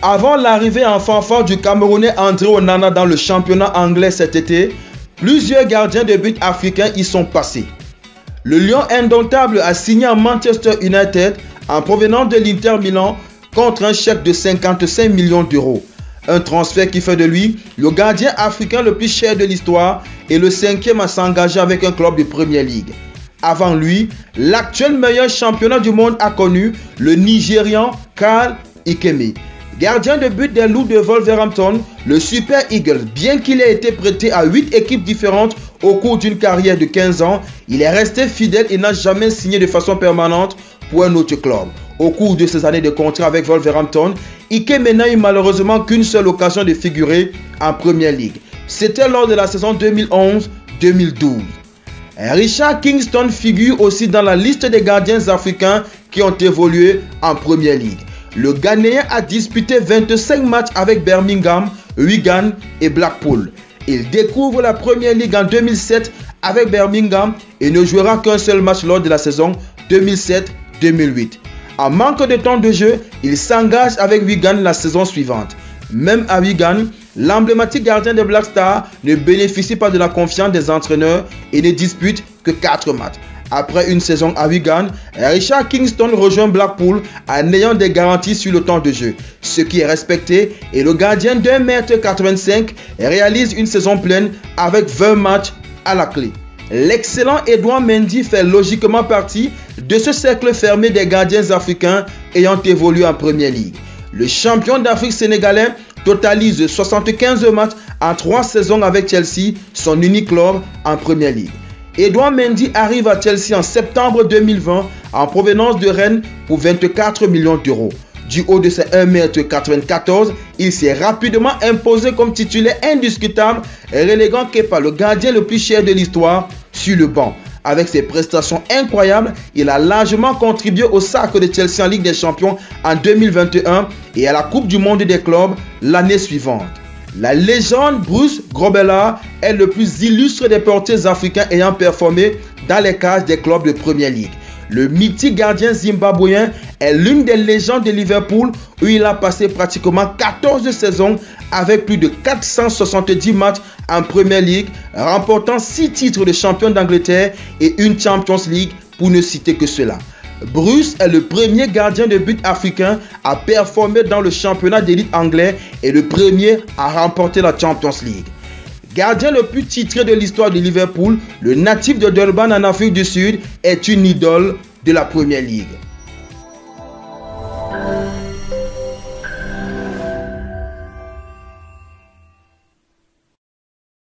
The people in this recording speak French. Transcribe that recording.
Avant l'arrivée en fanfare du Camerounais André Onana dans le championnat anglais cet été, plusieurs gardiens de but africains y sont passés. Le Lion indomptable a signé à Manchester United en provenance de l'Inter Milan contre un chèque de 55 millions d'euros. Un transfert qui fait de lui le gardien africain le plus cher de l'histoire et le 5e à s'engager avec un club de Premier League. Avant lui, l'actuel meilleur championnat du monde a connu le Nigérian Carl Ikeme. Gardien de but des Loups de Wolverhampton, le Super Eagles, bien qu'il ait été prêté à 8 équipes différentes au cours d'une carrière de 15 ans, il est resté fidèle et n'a jamais signé de façon permanente pour un autre club. Au cours de ses années de contrat avec Wolverhampton, Ikeme n'a eu malheureusement qu'une seule occasion de figurer en Premier League. C'était lors de la saison 2011-2012. Richard Kingston figure aussi dans la liste des gardiens africains qui ont évolué en Premier League. Le Ghanéen a disputé 25 matchs avec Birmingham, Wigan et Blackpool. Il découvre la Premier League en 2007 avec Birmingham et ne jouera qu'un seul match lors de la saison 2007-2008. En manque de temps de jeu, il s'engage avec Wigan la saison suivante. Même à Wigan, l'emblématique gardien des Black Stars ne bénéficie pas de la confiance des entraîneurs et ne dispute que 4 matchs. Après une saison à Wigan, Richard Kingston rejoint Blackpool en ayant des garanties sur le temps de jeu, ce qui est respecté, et le gardien d'1,85 m réalise une saison pleine avec 20 matchs à la clé. L'excellent Edouard Mendy fait logiquement partie de ce cercle fermé des gardiens africains ayant évolué en Premier League. Le champion d'Afrique sénégalais totalise 75 matchs en 3 saisons avec Chelsea, son unique club en Premier League. Edouard Mendy arrive à Chelsea en septembre 2020 en provenance de Rennes pour 24 millions d'euros. Du haut de ses 1,94 m, il s'est rapidement imposé comme titulaire indiscutable, reléguant Kepa, le gardien le plus cher de l'histoire, sur le banc. Avec ses prestations incroyables, il a largement contribué au sacre de Chelsea en Ligue des Champions en 2021 et à la Coupe du Monde des clubs l'année suivante. La légende Bruce Grobbelaar est le plus illustre des portiers africains ayant performé dans les cages des clubs de Premier League. Le mythique gardien zimbabwéen est l'une des légendes de Liverpool où il a passé pratiquement 14 saisons avec plus de 470 matchs en Premier League, remportant 6 titres de champion d'Angleterre et une Champions League pour ne citer que cela. Bruce est le premier gardien de but africain à performer dans le championnat d'élite anglais et le premier à remporter la Champions League. Gardien le plus titré de l'histoire de Liverpool, le natif de Durban en Afrique du Sud est une idole de la Premier League.